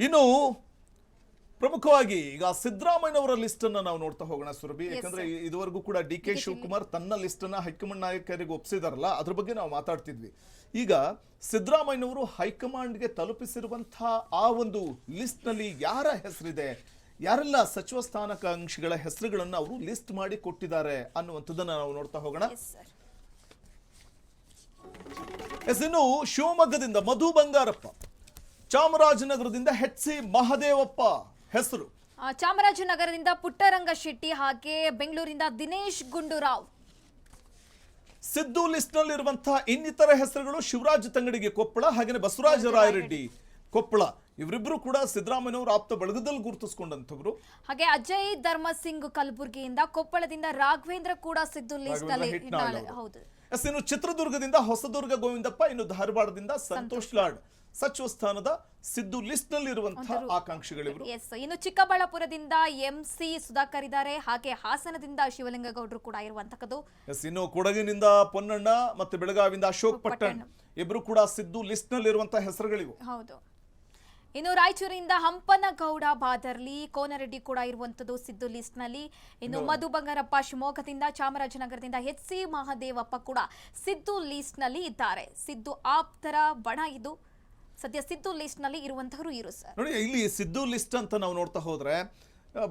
ಇನ್ನು ಪ್ರಮುಖವಾಗಿ ಈಗ ಸಿದ್ದರಾಮಯ್ಯನವರ ಲಿಸ್ಟ್ ಅನ್ನ ನಾವು ನೋಡ್ತಾ ಹೋಗೋಣ ಸುರಭಿ. ಯಾಕಂದ್ರೆ ಇದುವರೆಗೂ ಕೂಡ ಡಿ ಕೆ ಶಿವಕುಮಾರ್ ತನ್ನ ಲಿಸ್ಟ್ ಅನ್ನ ಹೈಕಮಾಂಡ್ ನಾಯಕರಿಗೆ ಒಪ್ಪಿಸಿದಾರಲ್ಲ, ಅದ್ರ ಬಗ್ಗೆ ನಾವು ಮಾತಾಡ್ತಿದ್ವಿ. ಈಗ ಸಿದ್ದರಾಮಯ್ಯನವರು ಹೈಕಮಾಂಡ್ಗೆ ತಲುಪಿಸಿರುವಂತಹ ಆ ಒಂದು ಲಿಸ್ಟ್ ನಲ್ಲಿ ಯಾರ ಹೆಸರಿದೆ, ಯಾರೆಲ್ಲ ಸಚಿವ ಸ್ಥಾನಾಕಾಂಕ್ಷಿಗಳ ಹೆಸರುಗಳನ್ನ ಅವರು ಲಿಸ್ಟ್ ಮಾಡಿ ಕೊಟ್ಟಿದ್ದಾರೆ ಅನ್ನುವಂಥದ್ದನ್ನ ನಾವು ನೋಡ್ತಾ ಹೋಗೋಣ. ಇನ್ನು ಶಿವಮೊಗ್ಗದಿಂದ ಮಧು ಬಂಗಾರಪ್ಪ, ಚಾಮರಾಜನಗರದಿಂದ ಎಚ್ ಸಿ ಮಹದೇವಪ್ಪ ಹೆಸರು, ಚಾಮರಾಜನಗರದಿಂದ ಪುಟ್ಟರಂಗ ಶೆಟ್ಟಿ, ಹಾಗೆ ಬೆಂಗಳೂರಿಂದ ದಿನೇಶ್ ಗುಂಡೂರಾವ್. ಸಿದ್ದು ಲಿಸ್ಟ್ ನಲ್ಲಿರುವಂತಹ ಇನ್ನಿತರ ಹೆಸರುಗಳು ಶಿವರಾಜ್ ತಂಗಡಿಗೆ ಕೊಪ್ಪಳ, ಹಾಗೆ ಬಸವರಾಜ ರಾಯರೆಡ್ಡಿ ಕೊಪ್ಪಳ. ಇವರಿಬ್ರು ಕೂಡ ಸಿದ್ದರಾಮಯ್ಯನವರು ಆಪ್ತ ಬಳಗದಲ್ಲಿ ಗುರುತಿಸಿಕೊಂಡಂತವ್ರು. ಹಾಗೆ ಅಜಯ್ ಧರ್ಮಸಿಂಗ್ ಕಲಬುರ್ಗಿಯಿಂದ, ಕೊಪ್ಪಳದಿಂದ ರಾಘವೇಂದ್ರ ಕೂಡ ಸಿದ್ದು ಲಿಸ್ಟ್ ನಲ್ಲಿ ಹೌದು. ಇನ್ನು ಚಿತ್ರದುರ್ಗದಿಂದ ಹೊಸದುರ್ಗ ಗೋವಿಂದಪ್ಪ, ಇನ್ನು ಧಾರವಾಡದಿಂದ ಸಂತೋಷ್ ಲಾಡ್ ಸಚಿವ ಸ್ಥಾನದ ಸಿದ್ದು ಲಿಸ್ಟ್ ನಲ್ಲಿ ಇರುವಂತಹ ಆಕಾಂಕ್ಷಿಗಳಿವರು. ಇನ್ನು ಚಿಕ್ಕಬಳ್ಳಾಪುರದಿಂದ ಎಂಸಿ ಸುಧಾಕರ್ ಇದ್ದಾರೆ, ಹಾಗೆ ಹಾಸನದಿಂದ ಶಿವಲಿಂಗಗೌಡರು ಕೂಡ ಇರುವಂತದ್ದು. ಇನ್ನು ಕೊಡಗಿನಿಂದ ಪೊನ್ನಣ್ಣ ಮತ್ತೆ ಬೆಳಗಾವಿಯಿಂದ ಅಶೋಕ್ ಪಟ್ಟಣ್ ಇಬ್ರು ಕೂಡ ಸಿದ್ದು ಲಿಸ್ಟ್ ನಲ್ಲಿ ಇರುವಂತಹ ಹೆಸರುಗಳಿವು. ಹೌದು. ಇನ್ನು ರಾಯಚೂರಿನಿಂದ ಹಂಪನಗೌಡ ಬಾದರ್ಲಿ, ಕೋನರೆಡ್ಡಿ ಕೂಡ ಇರುವಂತದ್ದು ಸಿದ್ದು ಲಿಸ್ಟ್ ನಲ್ಲಿ. ಇನ್ನು ಮಧು ಬಂಗಾರಪ್ಪ ಶಿವಮೊಗ್ಗದಿಂದ, ಚಾಮರಾಜನಗರದಿಂದ ಎಚ್ ಸಿ ಮಹದೇವಪ್ಪ ಕೂಡ ಸಿದ್ದು ಲಿಸ್ಟ್ ನಲ್ಲಿ ಇದ್ದಾರೆ. ಸಿದ್ದು ಆಪ್ತರ ಬಣ ಇದು. ಸದ್ಯ ಸಿದ್ದು ಲಿಸ್ಟ್ ನಲ್ಲಿ ಇರುವಂತವರು ಇರು ಸರ್. ನೋಡಿ, ಇಲ್ಲಿ ಸಿದ್ದು ಲಿಸ್ಟ್ ಅಂತ ನಾವು ನೋಡ್ತಾ ಹೋದ್ರೆ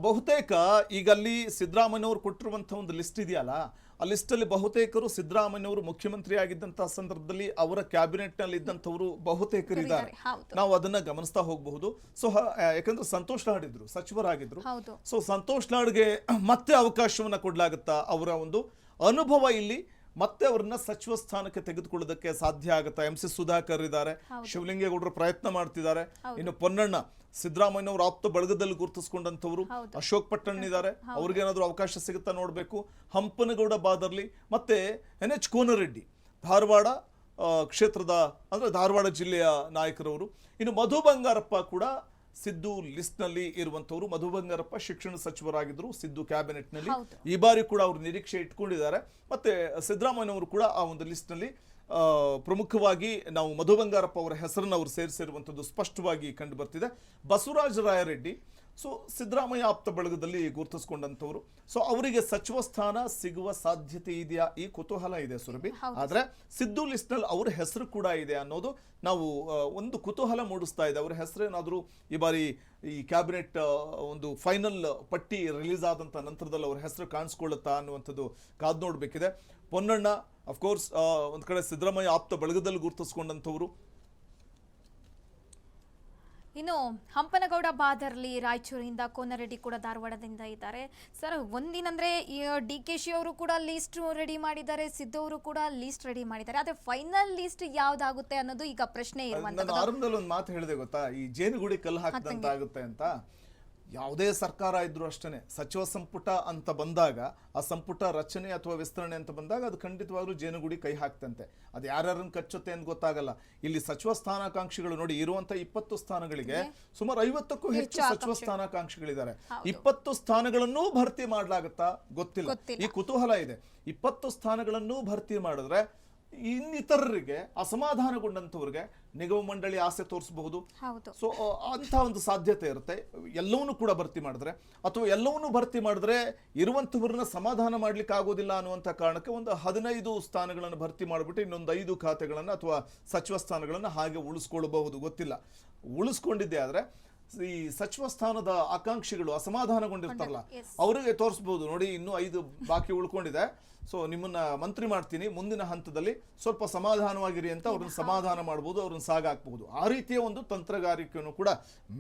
ಬಹುತೇಕ ಈಗ ಅಲ್ಲಿ ಸಿದ್ದರಾಮಯ್ಯನವರು ಕೊಟ್ಟಿರುವಂತಹ ಒಂದು ಲಿಸ್ಟ್ ಇದೆಯಲ್ಲ, ಆ ಲಿಸ್ಟ್ ಅಲ್ಲಿ ಬಹುತೇಕರು ಸಿದ್ದರಾಮಯ್ಯನವರು ಮುಖ್ಯಮಂತ್ರಿ ಆಗಿದ್ದಂತಹ ಸಂದರ್ಭದಲ್ಲಿ ಅವರ ಕ್ಯಾಬಿನೆಟ್ ನಲ್ಲಿ ಇದ್ದಂಥವರು ಬಹುತೇಕರಿದ್ದಾರೆ. ನಾವು ಅದನ್ನ ಗಮನಿಸ್ತಾ ಹೋಗಬಹುದು. ಸೊ ಯಾಕಂದ್ರೆ ಸಂತೋಷ್ ಲಾಡ್ ಇದ್ರು, ಸಚಿವರಾಗಿದ್ರು. ಸೊ ಸಂತೋಷ್ ಲಾಡ್ಗೆ ಮತ್ತೆ ಅವಕಾಶವನ್ನ ಕೊಡ್ಲಾಗುತ್ತಾ? ಅವರ ಒಂದು ಅನುಭವ ಇಲ್ಲಿ ಮತ್ತೆ ಅವ್ರನ್ನ ಸಚಿವ ಸ್ಥಾನಕ್ಕೆ ತೆಗೆದುಕೊಳ್ಳೋದಕ್ಕೆ ಸಾಧ್ಯ ಆಗುತ್ತಾ? ಎಂ ಸಿ ಸುಧಾಕರ್ ಇದ್ದಾರೆ, ಶಿವಲಿಂಗೇಗೌಡರು ಪ್ರಯತ್ನ ಮಾಡ್ತಿದ್ದಾರೆ. ಇನ್ನು ಪೊನ್ನಣ್ಣ ಸಿದ್ದರಾಮಯ್ಯನವರು ಆಪ್ತ ಬಳಗದಲ್ಲಿ ಗುರುತಿಸಿಕೊಂಡಂತವ್ರು, ಅಶೋಕ್ ಪಟ್ಟಣ್ ಇದ್ದಾರೆ, ಅವ್ರಿಗೇನಾದ್ರೂ ಅವಕಾಶ ಸಿಗುತ್ತಾ ನೋಡ್ಬೇಕು. ಹಂಪನಗೌಡ ಬಾದರ್ಲಿ ಮತ್ತೆ ಎನ್ ಎಚ್ ಕೋನರೆಡ್ಡಿ ಧಾರವಾಡ ಕ್ಷೇತ್ರದ ಅಂದ್ರೆ ಧಾರವಾಡ ಜಿಲ್ಲೆಯ ನಾಯಕರವರು. ಇನ್ನು ಮಧು ಬಂಗಾರಪ್ಪ ಕೂಡ ಸಿದ್ದು ಲಿಸ್ಟ್ ನಲ್ಲಿ ಇರುವಂತವರು. ಮಧು ಬಂಗಾರಪ್ಪ ಶಿಕ್ಷಣ ಸಚಿವರಾಗಿದ್ರು ಸಿದ್ದು ಕ್ಯಾಬಿನೆಟ್ ನಲ್ಲಿ. ಈ ಬಾರಿ ಕೂಡ ಅವರು ನಿರೀಕ್ಷೆ ಇಟ್ಕೊಂಡಿದ್ದಾರೆ. ಮತ್ತೆ ಸಿದ್ದರಾಮಯ್ಯನವರು ಕೂಡ ಆ ಒಂದು ಲಿಸ್ಟ್ ನಲ್ಲಿ ಪ್ರಮುಖವಾಗಿ ನಾವು ಮಧು ಬಂಗಾರಪ್ಪ ಅವರ ಹೆಸರನ್ನು ಅವರು ಸೇರಿಸಿರುವಂಥದ್ದು ಸ್ಪಷ್ಟವಾಗಿ ಕಂಡು ಬರ್ತಿದೆ. ಬಸವರಾಜ ರಾಯರೆಡ್ಡಿ ಸೊ ಸಿದ್ದರಾಮಯ್ಯ ಆಪ್ತ ಬಳಗದಲ್ಲಿ ಗುರುತಿಸಿಕೊಂಡಂತವರು. ಸೊ ಅವರಿಗೆ ಸಚಿವ ಸ್ಥಾನ ಸಿಗುವ ಸಾಧ್ಯತೆ ಇದೆಯಾ? ಈ ಕುತೂಹಲ ಇದೆ ಸುರಭಿ. ಆದ್ರೆ ಸಿದ್ದು ಲಿಸ್ಟ್ ನಲ್ಲಿ ಅವ್ರ ಹೆಸರು ಕೂಡ ಇದೆ ಅನ್ನೋದು ನಾವು ಒಂದು ಕುತೂಹಲ ಮೂಡಿಸ್ತಾ ಇದೆ. ಅವ್ರ ಹೆಸರೇನಾದ್ರೂ ಈ ಬಾರಿ ಈ ಕ್ಯಾಬಿನೆಟ್ ಒಂದು ಫೈನಲ್ ಪಟ್ಟಿ ರಿಲೀಸ್ ಆದಂತ ನಂತರದಲ್ಲಿ ಅವ್ರ ಹೆಸರು ಕಾಣಿಸ್ಕೊಳ್ಳುತ್ತಾ ಅನ್ನುವಂಥದ್ದು ಕಾದ್ ನೋಡ್ಬೇಕಿದೆ. ಪೊನ್ನಣ್ಣ ಅಫ್ಕೋರ್ಸ್ ಒಂದ್ ಕಡೆ ಸಿದ್ದರಾಮಯ್ಯ ಆಪ್ತ ಬಳಗದಲ್ಲಿ ಗುರುತಿಸಿಕೊಂಡಂತವ್ರು. ಇನ್ನು ಹಂಪನಗೌಡ ಬಾದರ್ಲಿ ರಾಯಚೂರಿನಿಂದ, ಕೋನರೆಡ್ಡಿ ಕೂಡ ಧಾರವಾಡದಿಂದ ಇದ್ದಾರೆ. ಸರ್, ಒಂದಿನಂದ್ರೆ ಡಿ ಕೆ ಶಿ ಅವರು ಕೂಡ ಲಿಸ್ಟ್ ರೆಡಿ ಮಾಡಿದ್ದಾರೆ, ಸಿದ್ದು ಅವರು ಕೂಡ ಲಿಸ್ಟ್ ರೆಡಿ ಮಾಡಿದ್ದಾರೆ. ಆದ್ರೆ ಫೈನಲ್ ಲಿಸ್ಟ್ ಯಾವ್ದಾಗುತ್ತೆ ಅನ್ನೋದು ಈಗ ಪ್ರಶ್ನೆ ಇರುವಂತದ್ದು. ನಾನು ಆರಂಭದಲ್ಲಿ ಒಂದು ಮಾತು ಹೇಳಿದೆ ಗೊತ್ತಾ, ಈ ಜೇನುಗೂಡಿ ಕಲ್ಲು ಹಾಕಿದಂತ ಆಗುತ್ತೆ ಅಂತ. ಯಾವುದೇ ಸರ್ಕಾರ ಇದ್ರೂ ಅಷ್ಟೇ, ಸಚಿವ ಸಂಪುಟ ಅಂತ ಬಂದಾಗ, ಆ ಸಂಪುಟ ರಚನೆ ಅಥವಾ ವಿಸ್ತರಣೆ ಅಂತ ಬಂದಾಗ ಅದು ಖಂಡಿತವಾಗ್ಲೂ ಜೇನುಗುಡಿ ಕೈ ಹಾಕ್ತಂತೆ. ಅದು ಯಾರ್ಯಾರನ್ನು ಕಚ್ಚುತ್ತೆ ಅಂತ ಗೊತ್ತಾಗಲ್ಲ. ಇಲ್ಲಿ ಸಚಿವ ಸ್ಥಾನಾಕಾಂಕ್ಷಿಗಳು ನೋಡಿ, ಇರುವಂತ 20 ಸ್ಥಾನಗಳಿಗೆ ಸುಮಾರು 50ಕ್ಕೂ ಹೆಚ್ಚು ಸಚಿವ ಸ್ಥಾನಾಕಾಂಕ್ಷಿಗಳಿದ್ದಾರೆ. 20 ಸ್ಥಾನಗಳನ್ನೂ ಭರ್ತಿ ಮಾಡ್ಲಾಗತ್ತಾ ಗೊತ್ತಿಲ್ಲ. ಈ ಕುತೂಹಲ ಇದೆ. 20 ಸ್ಥಾನಗಳನ್ನೂ ಭರ್ತಿ ಮಾಡಿದ್ರೆ ಇನ್ನಿತರರಿಗೆ, ಅಸಮಾಧಾನಗೊಂಡಂತವ್ರಿಗೆ ನಿಗಮ ಮಂಡಳಿ ಆಸೆ ತೋರಿಸಬಹುದು. ಸೊ ಅಂತ ಒಂದು ಸಾಧ್ಯತೆ ಇರುತ್ತೆ. ಎಲ್ಲವನ್ನೂ ಕೂಡ ಭರ್ತಿ ಮಾಡಿದ್ರೆ ಅಥವಾ ಎಲ್ಲವನ್ನೂ ಭರ್ತಿ ಮಾಡಿದ್ರೆ ಇರುವಂತವ್ರನ್ನ ಸಮಾಧಾನ ಮಾಡ್ಲಿಕ್ಕೆ ಆಗೋದಿಲ್ಲ ಅನ್ನುವಂಥ ಕಾರಣಕ್ಕೆ ಒಂದು 15 ಸ್ಥಾನಗಳನ್ನು ಭರ್ತಿ ಮಾಡಿಬಿಟ್ಟು ಇನ್ನೊಂದು 5 ಖಾತೆಗಳನ್ನು ಅಥವಾ ಸಚಿವ ಸ್ಥಾನಗಳನ್ನು ಹಾಗೆ ಉಳಿಸ್ಕೊಳ್ಬಹುದು. ಗೊತ್ತಿಲ್ಲ, ಉಳಿಸ್ಕೊಂಡಿದ್ದೆ ಆದ್ರೆ ಈ ಸಚಿವ ಸ್ಥಾನದ ಆಕಾಂಕ್ಷಿಗಳು ಅಸಮಾಧಾನಗೊಂಡಿರ್ತಾರಲ್ಲ, ಅವರಿಗೆ ತೋರಿಸಬಹುದು, ನೋಡಿ ಇನ್ನೂ 5 ಬಾಕಿ ಉಳ್ಕೊಂಡಿದೆ, ಸೊ ನಿಮ್ಮನ್ನ ಮಂತ್ರಿ ಮಾಡ್ತೀನಿ, ಮುಂದಿನ ಹಂತದಲ್ಲಿ ಸ್ವಲ್ಪ ಸಮಾಧಾನವಾಗಿರಿ ಅಂತ ಅವ್ರನ್ನ ಸಮಾಧಾನ ಮಾಡಬಹುದು, ಅವ್ರನ್ನ ಸಾಗಾಕ್ಬಹುದು. ಆ ರೀತಿಯ ಒಂದು ತಂತ್ರಗಾರಿಕೆಯನ್ನು ಕೂಡ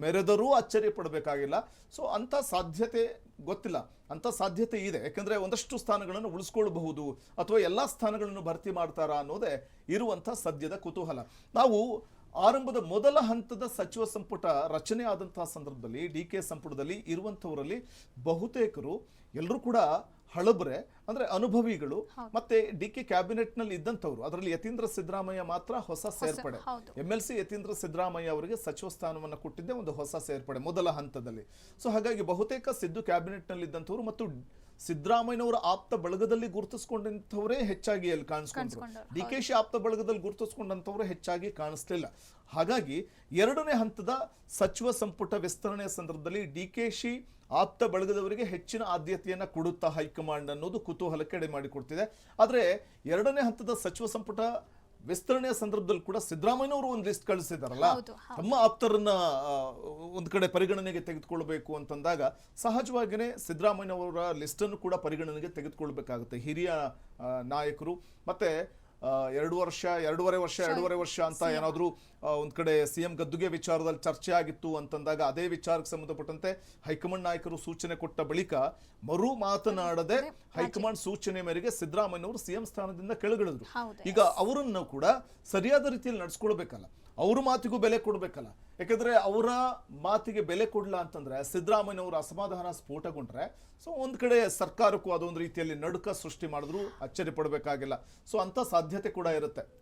ಮೆರೆದರೂ ಅಚ್ಚರಿ ಪಡಬೇಕಾಗಿಲ್ಲ. ಸೊ ಅಂತ ಸಾಧ್ಯತೆ ಗೊತ್ತಿಲ್ಲ, ಅಂತ ಸಾಧ್ಯತೆ ಇದೆ. ಯಾಕಂದ್ರೆ ಒಂದಷ್ಟು ಸ್ಥಾನಗಳನ್ನು ಉಳಿಸ್ಕೊಳ್ಬಹುದು ಅಥವಾ ಎಲ್ಲಾ ಸ್ಥಾನಗಳನ್ನು ಭರ್ತಿ ಮಾಡ್ತಾರಾ ಅನ್ನೋದೇ ಇರುವಂತ ಸದ್ಯದ ಕುತೂಹಲ. ನಾವು ಆರಂಭದ ಮೊದಲ ಹಂತದ ಸಚಿವ ಸಂಪುಟ ರಚನೆ ಆದಂತಹ ಸಂದರ್ಭದಲ್ಲಿ ಡಿ ಕೆ ಸಂಪುಟದಲ್ಲಿ ಇರುವಂತವರಲ್ಲಿ ಬಹುತೇಕರು ಎಲ್ಲರೂ ಕೂಡ ಹಳಬ್ರೆ, ಅಂದ್ರೆ ಅನುಭವಿಗಳು. ಮತ್ತೆ ಡಿ ಕೆ ಕ್ಯಾಬಿನೆಟ್ ನಲ್ಲಿ ಇದ್ದಂಥವ್ರು. ಅದರಲ್ಲಿ ಯತೀಂದ್ರ ಸಿದ್ದರಾಮಯ್ಯ ಮಾತ್ರ ಹೊಸ ಸೇರ್ಪಡೆ. MLC ಯತೀಂದ್ರ ಸಿದ್ದರಾಮಯ್ಯ ಅವರಿಗೆ ಸಚಿವ ಸ್ಥಾನವನ್ನು ಕೊಟ್ಟಿದ್ದೆ ಒಂದು ಹೊಸ ಸೇರ್ಪಡೆ ಮೊದಲ ಹಂತದಲ್ಲಿ. ಸೊ ಹಾಗಾಗಿ ಬಹುತೇಕ ಸಿದ್ದು ಕ್ಯಾಬಿನೆಟ್ ನಲ್ಲಿ ಇದ್ದಂಥವ್ರು ಮತ್ತು ಸಿದ್ದರಾಮಯ್ಯನವರ ಆಪ್ತ ಬಳಗದಲ್ಲಿ ಗುರುತಿಸ್ಕೊಂಡಂಥವರೇ ಹೆಚ್ಚಾಗಿ ಅಲ್ಲಿ ಕಾಣಿಸ್ಕೊಂಡ್ರು. DKಶಿ ಆಪ್ತ ಬಳಗದಲ್ಲಿ ಗುರುತಿಸ್ಕೊಂಡಂಥವ್ರು ಹೆಚ್ಚಾಗಿ ಕಾಣಿಸ್ಲಿಲ್ಲ. ಹಾಗಾಗಿ ಎರಡನೇ ಹಂತದ ಸಚಿವ ಸಂಪುಟ ವಿಸ್ತರಣೆಯ ಸಂದರ್ಭದಲ್ಲಿ DKಶಿ ಆಪ್ತ ಬಳಗದವರಿಗೆ ಹೆಚ್ಚಿನ ಆದ್ಯತೆಯನ್ನ ಕೊಡುತ್ತಾ ಹೈಕಮಾಂಡ್ ಅನ್ನೋದು ಕುತೂಹಲಕ್ಕೆ ಎಡೆ ಮಾಡಿಕೊಡ್ತಿದೆ. ಆದ್ರೆ ಎರಡನೇ ಹಂತದ ಸಚಿವ ಸಂಪುಟ ವಿಸ್ತರಣೆಯ ಸಂದರ್ಭದಲ್ಲಿ ಕೂಡ ಸಿದ್ದರಾಮಯ್ಯನವರು ಒಂದು ಲಿಸ್ಟ್ ಕಳಿಸಿದಾರಲ್ಲ, ತಮ್ಮ ಆಪ್ತರನ್ನ ಒಂದ್ ಕಡೆ ಪರಿಗಣನೆಗೆ ತೆಗೆದುಕೊಳ್ಬೇಕು ಅಂತಂದಾಗ ಸಹಜವಾಗಿಯೇ ಸಿದ್ದರಾಮಯ್ಯನವರ ಲಿಸ್ಟ್ ಅನ್ನು ಕೂಡ ಪರಿಗಣನೆಗೆ ತೆಗೆದುಕೊಳ್ಬೇಕಾಗುತ್ತೆ. ಹಿರಿಯ ನಾಯಕರು ಮತ್ತೆ 2 ವರ್ಷ ಅಂತ ಏನಾದ್ರೂ ಒಂದ್ ಕಡೆ CM ಗದ್ದುಗೆ ವಿಚಾರದಲ್ಲಿ ಚರ್ಚೆ ಆಗಿತ್ತು ಅಂತಂದಾಗ ಅದೇ ವಿಚಾರಕ್ಕೆ ಸಂಬಂಧಪಟ್ಟಂತೆ ಹೈಕಮಾಂಡ್ ನಾಯಕರು ಸೂಚನೆ ಕೊಟ್ಟ ಬಳಿಕ ಮರು ಮಾತನಾಡದೆ ಹೈಕಮಾಂಡ್ ಸೂಚನೆ ಮೇರೆಗೆ ಸಿದ್ದರಾಮಯ್ಯನವರು CM ಸ್ಥಾನದಿಂದ ಕೆಳಗಿಳಿದ್ರು. ಈಗ ಅವರನ್ನು ಕೂಡ ಸರಿಯಾದ ರೀತಿಯಲ್ಲಿ ನಡ್ಸ್ಕೊಳ್ಬೇಕಲ್ಲ, ಅವ್ರ ಮಾತಿಗೂ ಬೆಲೆ ಕೊಡ್ಬೇಕಲ್ಲ. ಯಾಕಂದ್ರೆ ಅವರ ಮಾತಿಗೆ ಬೆಲೆ ಕೊಡ್ಲಾ ಅಂತಂದ್ರೆ ಸಿದ್ದರಾಮಯ್ಯನವರ ಅಸಮಾಧಾನ ಸ್ಫೋಟಗೊಂಡ್ರೆ ಸೊ ಒಂದ್ ಕಡೆ ಸರ್ಕಾರಕ್ಕೂ ಅದೊಂದು ರೀತಿಯಲ್ಲಿ ನಡುಕ ಸೃಷ್ಟಿ ಮಾಡಿದ್ರು ಅಚ್ಚರಿ ಪಡಬೇಕಾಗಿಲ್ಲ. ಸೊ ಅಂತ ಸಾಧ್ಯತೆ ಕೂಡ ಇರುತ್ತೆ.